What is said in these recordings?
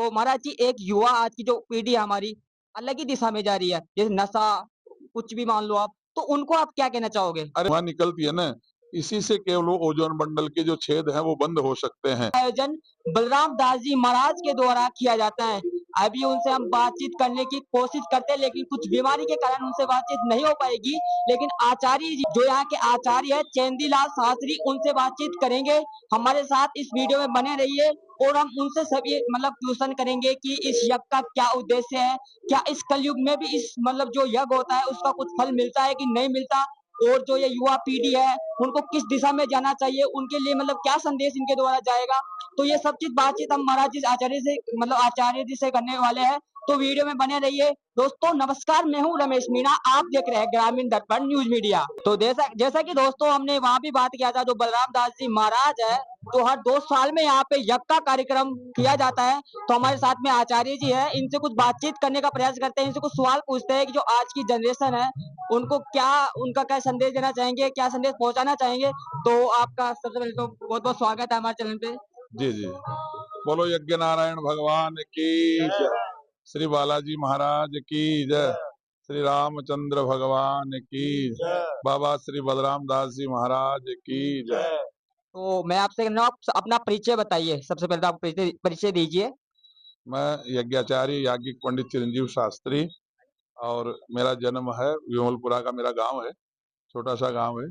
तो महाराज जी एक युवा आज की जो पीढ़ी है हमारी, अलग ही दिशा में जा रही है, जैसे नशा, कुछ भी मान लो आप, तो उनको आप क्या कहना चाहोगे? अरे वहाँ निकलती है ना, इसी से केवल वो ओजोन मंडल के जो छेद हैं वो बंद हो सकते हैं। आयोजन बलराम दास जी महाराज के द्वारा किया जाता है। अभी उनसे हम बातचीत करने की कोशिश करते हैं, लेकिन कुछ बीमारी के कारण उनसे बातचीत नहीं हो पाएगी। लेकिन आचार्य जी, जो यहाँ के आचार्य है चैंदीलाल शास्त्री, उनसे बातचीत करेंगे। हमारे साथ इस वीडियो में बने रहिए और हम उनसे सभी मतलब क्वेश्चन करेंगे कि इस यज्ञ का क्या उद्देश्य है? क्या इस कलयुग में भी इस मतलब जो यज्ञ होता है उसका कुछ फल मिलता है कि नहीं मिलता? और जो ये युवा पीढ़ी है उनको किस दिशा में जाना चाहिए, उनके लिए मतलब क्या संदेश इनके द्वारा जाएगा? तो ये सब चीज बातचीत हम महाराज जी आचार्य से मतलब आचार्य जी से करने वाले हैं। तो वीडियो में बने रहिए। दोस्तों नमस्कार, मैं हूँ रमेश मीणा, आप देख रहे हैं ग्रामीण दर्पण न्यूज मीडिया। तो जैसा जैसा कि दोस्तों हमने वहाँ भी बात किया था, जो बलराम दास जी महाराज है, तो हर 2 साल में यहाँ पे यज्ञ का कार्यक्रम किया जाता है। तो हमारे साथ में आचार्य जी है, इनसे कुछ बातचीत करने का प्रयास करते हैं, इनसे कुछ सवाल पूछते हैं कि जो आज की जनरेशन है उनको क्या, उनका क्या संदेश देना चाहेंगे, क्या संदेश पहुंचाना चाहेंगे। तो आपका सबसे पहले तो बहुत बहुत स्वागत है हमारे चैनल पे। जी जी, बोलो यज्ञ नारायण भगवान की जय, श्री बालाजी महाराज की जय, श्री रामचंद्र भगवान की जय, बाबा श्री बलराम दास जी महाराज की जय। तो मैं आपसे कहना, आप अपना परिचय बताइए, सबसे पहले तो आप परिचय परिचय दीजिए। मैं यज्ञाचार्य याज्ञिक पंडित चिरंजीव शास्त्री, और मेरा जन्म है विमलपुरा का, मेरा गांव है, छोटा सा गांव है,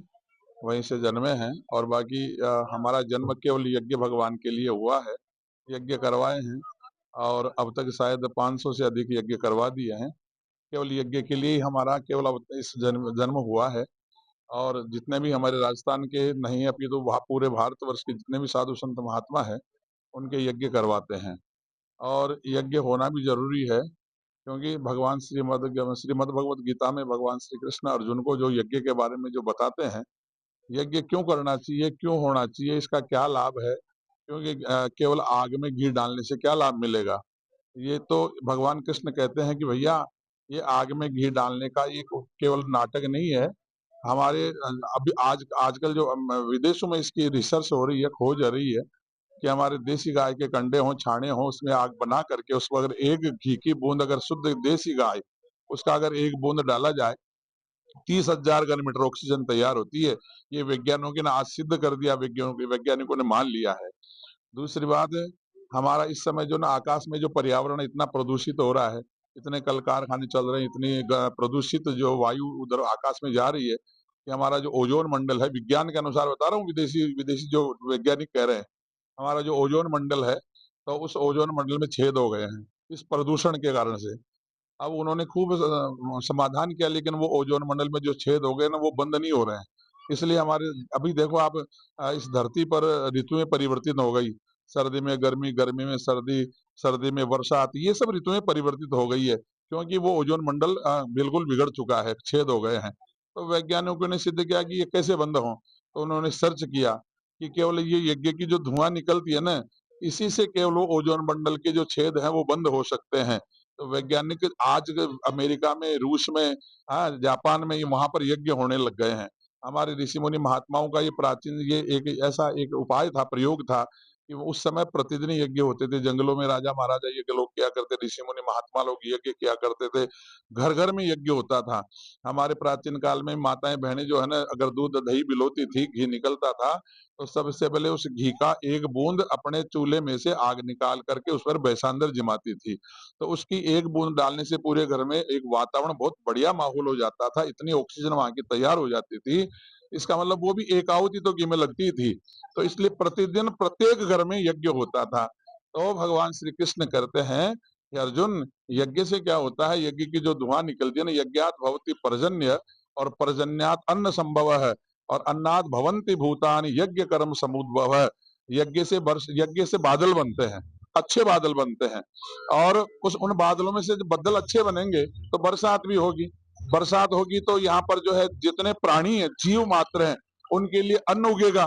वहीं से जन्मे हैं। और बाकी हमारा जन्म केवल यज्ञ भगवान के लिए हुआ है, यज्ञ करवाए हैं, और अब तक शायद 500 से अधिक यज्ञ करवा दिए हैं। केवल यज्ञ के लिए ही हमारा केवल अब इस जन्म जन्म हुआ है। और जितने भी हमारे राजस्थान के नहीं, अभी तो पूरे भारतवर्ष के जितने भी साधु संत महात्मा है, उनके यज्ञ करवाते हैं। और यज्ञ होना भी जरूरी है, क्योंकि भगवान श्रीमद् भगवत गीता में भगवान श्री कृष्ण अर्जुन को जो यज्ञ के बारे में जो बताते हैं, यज्ञ क्यों करना चाहिए, क्यों होना चाहिए, इसका क्या लाभ है, क्योंकि केवल आग में घी डालने से क्या लाभ मिलेगा। ये तो भगवान कृष्ण कहते हैं कि भैया, ये आग में घी डालने का ये केवल नाटक नहीं है। हमारे अभी आजकल जो विदेशों में इसकी रिसर्च हो रही है, खोज हो रही है, कि हमारे देसी गाय के कंडे हों, छाने हों, उसमें आग बना करके उसको अगर एक घी की बूंद, अगर शुद्ध देसी गाय, उसका अगर एक बूंद डाला जाए, 30,000 घन मीटर ऑक्सीजन तैयार होती है। ये वैज्ञानिकों ने आज सिद्ध कर दिया, वैज्ञानिकों ने मान लिया है। दूसरी बात है, हमारा इस समय जो ना आकाश में जो पर्यावरण इतना प्रदूषित हो रहा है, इतने कल कारखाने चल रहे हैं, इतनी प्रदूषित जो वायु उधर आकाश में जा रही है, कि हमारा जो ओजोन मंडल है, विज्ञान के अनुसार बता रहा हूँ, विदेशी विदेशी जो वैज्ञानिक कह रहे हैं, हमारा जो ओजोन मंडल है, तो उस ओजोन मंडल में छेद हो गए हैं इस प्रदूषण के कारण से। अब उन्होंने खूब समाधान किया, लेकिन वो ओजोन मंडल में जो छेद हो गए ना, वो बंद नहीं हो रहे हैं। इसलिए हमारे अभी देखो आप, इस धरती पर ऋतुएं परिवर्तित हो गई, सर्दी में गर्मी, गर्मी में सर्दी, सर्दी में वर्षा आती, ये सब ऋतुएं परिवर्तित हो गई है, क्योंकि वो ओजोन मंडल बिल्कुल बिगड़ चुका है, छेद हो गए हैं। तो वैज्ञानिकों ने सिद्ध किया कि ये कैसे बंद हो, तो उन्होंने सर्च किया कि केवल ये यज्ञ की जो धुआं निकलती है ना, इसी से केवल वो ओजोन मंडल के जो छेद हैं वो बंद हो सकते हैं। तो वैज्ञानिक आज अमेरिका में, रूस में, हाँ, जापान में, ये वहां पर यज्ञ होने लग गए हैं। हमारे ऋषि मुनि महात्माओं का ये प्राचीन, ये एक ऐसा एक उपाय था, प्रयोग था, कि वो उस समय प्रतिदिन यज्ञ होते थे। जंगलों में राजा महाराजा यज्ञ लोग किया करते, ऋषि मुनि महात्मा लोग यज्ञ किया करते थे, घर घर में यज्ञ होता था। हमारे प्राचीन काल में माताएं बहनें जो है ना, अगर दूध दही बिलोती थी, घी निकलता था, तो सबसे पहले उस घी का एक बूंद अपने चूल्हे में से आग निकाल करके उस पर भैसांदर जमाती थी। तो उसकी एक बूंद डालने से पूरे घर में एक वातावरण बहुत बढ़िया माहौल हो जाता था, इतनी ऑक्सीजन वहां की तैयार हो जाती थी। इसका मतलब वो भी एक आहुति तो घी में लगती थी। तो इसलिए प्रतिदिन प्रत्येक घर में यज्ञ होता था। तो भगवान श्री कृष्ण कहते हैं कि अर्जुन, यज्ञ से क्या होता है, यज्ञ की जो धुआं निकलती है ना, यज्ञात भवति पर्जन्य, और पर्जन्यात अन्न संभव है, और अन्नात भवन्ति भूतानि यज्ञ कर्म समुद्भव है। यज्ञ से बादल बनते हैं, अच्छे बादल बनते हैं, और उन बादलों में से जब बादल अच्छे बनेंगे तो बरसात भी होगी। बरसात होगी तो यहाँ पर जो है जितने प्राणी है, जीव मात्र हैं, उनके लिए अन्न उगेगा,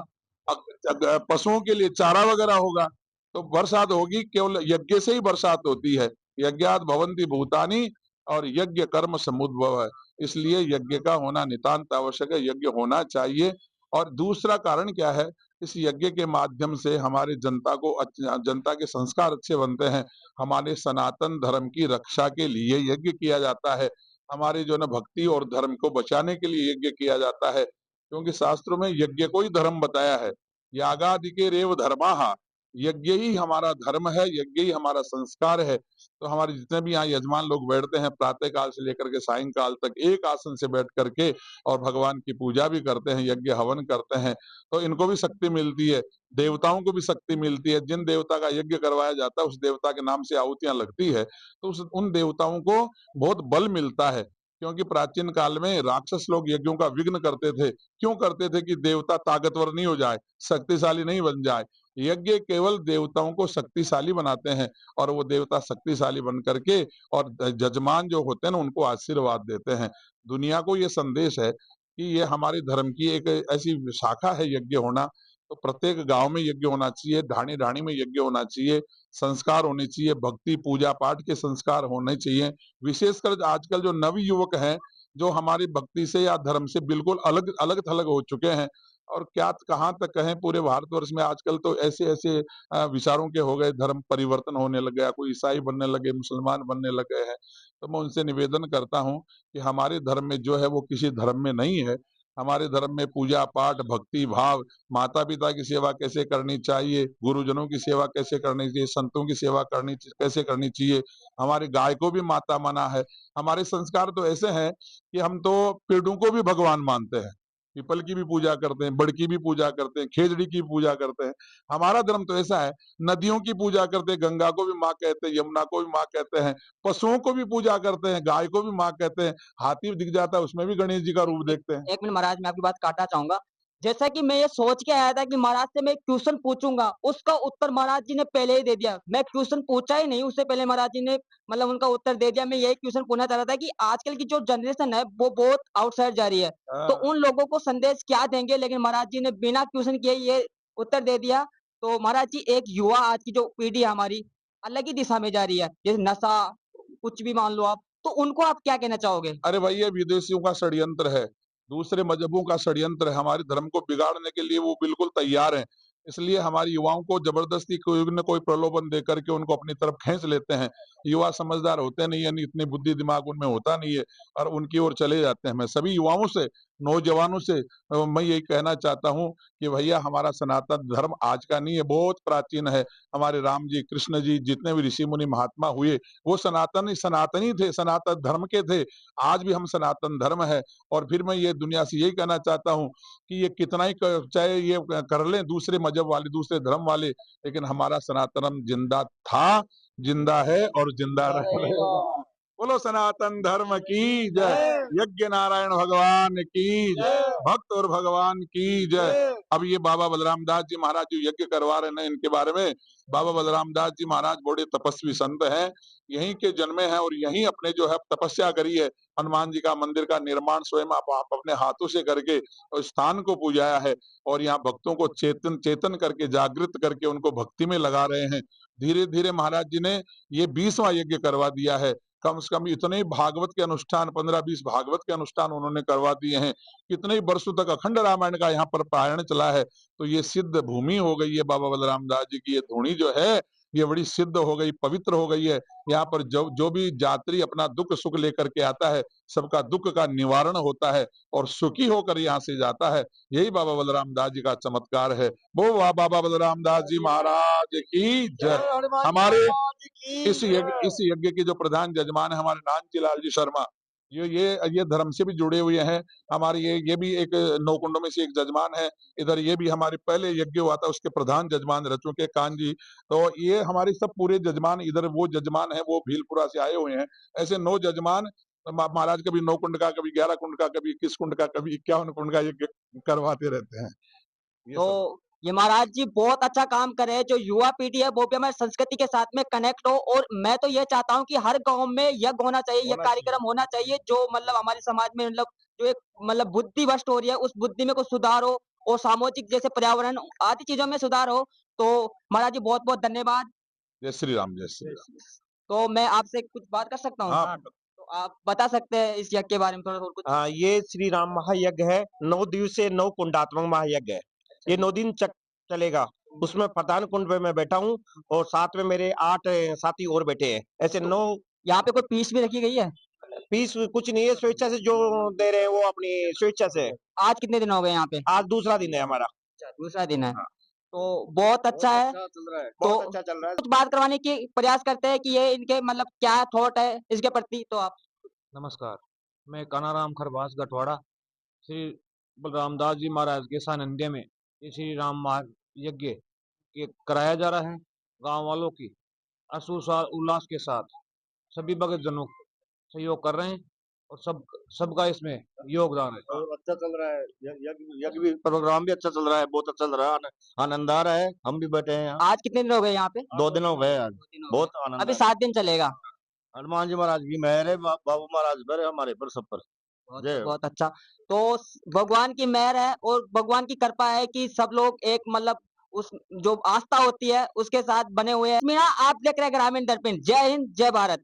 पशुओं के लिए चारा वगैरह होगा। तो बरसात होगी, केवल यज्ञ से ही बरसात होती है। यज्ञात भवन्ति भूतानि, और यज्ञ कर्म समुद्भव है। इसलिए यज्ञ का होना नितांत आवश्यक है, यज्ञ होना चाहिए। और दूसरा कारण क्या है, इस यज्ञ के माध्यम से हमारे जनता के संस्कार अच्छे बनते हैं। हमारे सनातन धर्म की रक्षा के लिए यज्ञ किया जाता है। हमारे जो है ना भक्ति और धर्म को बचाने के लिए यज्ञ किया जाता है। क्योंकि शास्त्रों में यज्ञ को ही धर्म बताया है। यागादिके रेव धर्माः, यज्ञ ही हमारा धर्म है, यज्ञ ही हमारा संस्कार है। तो हमारे जितने भी यहाँ यजमान लोग बैठते हैं प्रातः काल से लेकर के सायंकाल तक एक आसन से बैठ करके और भगवान की पूजा भी करते हैं, यज्ञ हवन करते हैं, तो इनको भी शक्ति मिलती है, देवताओं को भी शक्ति मिलती है। जिन देवता का यज्ञ करवाया जाता है उस देवता के नाम से आहुतियां लगती है, तो उन देवताओं को बहुत बल मिलता है। क्योंकि प्राचीन काल में राक्षस लोग यज्ञों का विघ्न करते थे। क्यों करते थे? कि देवता ताकतवर नहीं हो जाए, शक्तिशाली नहीं बन जाए। यज्ञ केवल देवताओं को शक्तिशाली बनाते हैं और वो देवता शक्तिशाली बन करके और जजमान जो होते हैं ना उनको आशीर्वाद देते हैं। दुनिया को ये संदेश है कि ये हमारे धर्म की एक ऐसी शाखा है यज्ञ होना। तो प्रत्येक गांव में यज्ञ होना चाहिए, ढाणी ढाणी में यज्ञ होना चाहिए, संस्कार होने चाहिए, भक्ति पूजा पाठ के संस्कार होने चाहिए। विशेषकर आजकल जो नव युवक हैं, जो हमारी भक्ति से या धर्म से बिल्कुल अलग अलग थलग हो चुके हैं, और क्या कहाँ तक कहें, पूरे भारतवर्ष में आजकल तो ऐसे ऐसे विचारों के हो गए, धर्म परिवर्तन होने लग गया, कोई ईसाई बनने लगे, मुसलमान बनने लग गए हैं। तो मैं उनसे निवेदन करता हूँ कि हमारे धर्म में जो है वो किसी धर्म में नहीं है। हमारे धर्म में पूजा पाठ, भक्ति भाव, माता पिता की सेवा कैसे करनी चाहिए, गुरुजनों की सेवा कैसे करनी चाहिए, संतों की सेवा कैसे करनी चाहिए। हमारे गाय को भी माता माना है। हमारे संस्कार तो ऐसे हैं कि हम तो पेड़ों को भी भगवान मानते हैं, पीपल की भी पूजा करते हैं, बड़ की भी पूजा करते हैं, खेजड़ी की पूजा करते हैं। हमारा धर्म तो ऐसा है, नदियों की पूजा करते हैं, गंगा को भी माँ कहते हैं, यमुना को भी माँ कहते हैं, पशुओं को भी पूजा करते हैं, गाय को भी माँ कहते हैं, हाथी दिख जाता है उसमें भी गणेश जी का रूप देखते हैं। एक मिनट महाराज, मैं आपकी बात काटना चाहूंगा। जैसा कि मैं ये सोच के आया था कि महाराज से मैं एक क्वेश्चन पूछूंगा, उसका उत्तर महाराज जी ने पहले ही दे दिया। मैं क्वेश्चन पूछा ही नहीं, उससे पहले महाराज जी ने मतलब उनका उत्तर दे दिया। मैं यही क्वेश्चन पूछना चाह रहा था कि आजकल की जो जनरेशन है वो बहुत आउटसाइड जा रही है, तो हाँ। उन लोगों को संदेश क्या देंगे? लेकिन महाराज जी ने बिना क्वेश्चन किए ये उत्तर दे दिया। तो महाराज जी, एक युवा आज की जो पीढ़ी है हमारी अलग ही दिशा में जा रही है, जैसे नशा, कुछ भी मान लो आप, तो उनको आप क्या कहना चाहोगे? अरे भाई, ये विदेशियों का षड्यंत्र है, दूसरे मजहबों का षड्यंत्र है। हमारे धर्म को बिगाड़ने के लिए वो बिल्कुल तैयार हैं। इसलिए हमारे युवाओं को जबरदस्ती कोई न कोई प्रलोभन दे करके उनको अपनी तरफ खींच लेते हैं। युवा समझदार होते नहीं है, इतनी बुद्धि दिमाग उनमें होता नहीं है और उनकी ओर चले जाते हैं। मैं सभी युवाओं से, नौजवानों से मैं यही कहना चाहता हूँ कि भैया, हमारा सनातन धर्म आज का नहीं है, बहुत प्राचीन है। हमारे राम जी, कृष्ण जी, जितने भी ऋषि मुनि महात्मा हुए, वो सनातनी थे, सनातन धर्म के थे। आज भी हम सनातन धर्म है। और फिर मैं ये दुनिया से यही कहना चाहता हूँ कि ये कितना ही चाहे ये कर लें दूसरे मजहब वाले, दूसरे धर्म वाले, लेकिन हमारा सनातन धर्म जिंदा था, जिंदा है और जिंदा रहेगा। बोलो सनातन धर्म की जय, यज्ञ नारायण भगवान की जय, भक्त और भगवान की जय। अब ये बाबा बलराम दास जी महाराज जो यज्ञ करवा रहे हैं, इनके बारे में, बाबा बलराम दास जी महाराज बड़े तपस्वी संत हैं, यहीं के जन्मे हैं और यहीं अपने जो है तपस्या करी है। हनुमान जी का मंदिर का निर्माण स्वयं आप अपने हाथों से करके उस स्थान को पूजाया है और यहाँ भक्तों को चेतन चेतन करके, जागृत करके उनको भक्ति में लगा रहे हैं। धीरे धीरे महाराज जी ने ये 20वां यज्ञ करवा दिया है। कम से कम इतने ही भागवत के अनुष्ठान, 15-20 भागवत के अनुष्ठान उन्होंने करवा दिए हैं। कितने ही वर्षों तक अखंड रामायण का यहाँ पर पारायण चला है। तो ये सिद्ध भूमि हो गई है बाबा बलराम दास जी की। ये धूणी जो है ये बड़ी सिद्ध हो गई, पवित्र हो गई है। यहाँ पर जो जो भी यात्री अपना दुख सुख लेकर के आता है, सबका दुख का निवारण होता है और सुखी होकर यहाँ से जाता है। यही बाबा बलराम दास जी का चमत्कार है। वो वाह बाबा बलराम दास जी महाराज की जय। हमारे इस यज्ञ के जो प्रधान जजमान है हमारे नानजी लाल जी शर्मा, ये धर्म से भी जुड़े हुए हैं। हमारे ये भी एक नौकुंडों में से एक जजमान है। इधर ये भी हमारे पहले यज्ञ हुआ था उसके प्रधान जजमान रह चुके कान जी। तो ये हमारे सब पूरे जजमान, इधर वो जजमान है वो भीलपुरा से आए हुए हैं। ऐसे 9 जजमान महाराज कभी 9 कुंड का, कभी 11 कुंड का, कभी 21 कुंड का, कभी 51 कुंड का यज्ञ करवाते रहते हैं। ये सब तो ये महाराज जी बहुत अच्छा काम कर रहे हैं। जो युवा पीढ़ी है वो भी हमारी संस्कृति के साथ में कनेक्ट हो, और मैं तो ये चाहता हूँ कि हर गांव में यज्ञ होना चाहिए, यह होना चाहिए। कार्यक्रम होना चाहिए, जो मतलब हमारे समाज में मतलब जो एक मतलब बुद्धि भ्रष्ट हो रही है उस बुद्धि में कुछ सुधार हो, और सामाजिक जैसे पर्यावरण आदि चीजों में सुधार हो। तो महाराज जी बहुत बहुत धन्यवाद। जय श्री राम, जय श्री राम। तो मैं आपसे कुछ बात कर सकता हूँ? हाँ। तो आप बता सकते हैं इस यज्ञ के बारे में थोड़ा और कुछ? हाँ, ये श्री राम महायज्ञ है। 9 दिवसीय 9 कुंडात्मक महायज्ञ है। ये 9 दिन चलेगा। उसमें प्रधान कुंड पे मैं बैठा हूँ और साथ में मेरे 8 साथी और बैठे हैं। ऐसे 9 यहाँ पे कोई फीस भी रखी गई है? फीस कुछ नहीं है, स्वेच्छा से जो दे रहे हैं वो अपनी स्वेच्छा से है। आज कितने दिन हो गए यहाँ पे? आज दूसरा दिन है हमारा। दूसरा दिन है। हाँ। तो बहुत अच्छा है। चल रहा है, तो बहुत अच्छा चल रहा है। कुछ बात करवाने की प्रयास करते हैं कि ये इनके मतलब क्या थॉट है इसके प्रति, तो आप। नमस्कार, मैं कानाराम खरबास गठवाड़ा श्री बलरामदास जी महाराज के सानिध्य में ये श्री राम मार्ग यज्ञ के कराया जा रहा है। गांव वालों की उल्लास के साथ सभी भक्त जनों सहयोग कर रहे हैं और सबका इसमें योगदान है। और अच्छा चल रहा है, यज्ञ भी प्रोग्राम भी अच्छा चल रहा है, बहुत अच्छा चल रहा है, आनंद आ रहा है। हम भी बैठे हैं यहाँ। आज कितने दिन हो गए यहाँ पे? 2 दिन हो गए आज, बहुत आनंद अभी आ रहा 7 दिन चलेगा। है। हनुमान जी महाराज की मेहर है, बाबू महाराज पर है, हमारे पर सब पर। जय हो। बहुत अच्छा। तो भगवान की मेहर है और भगवान की कृपा है कि सब लोग एक मतलब उस जो आस्था होती है उसके साथ बने हुए हैं। मीणा, आप देख रहे हैं ग्रामीण दर्पण। जय हिंद, जय भारत।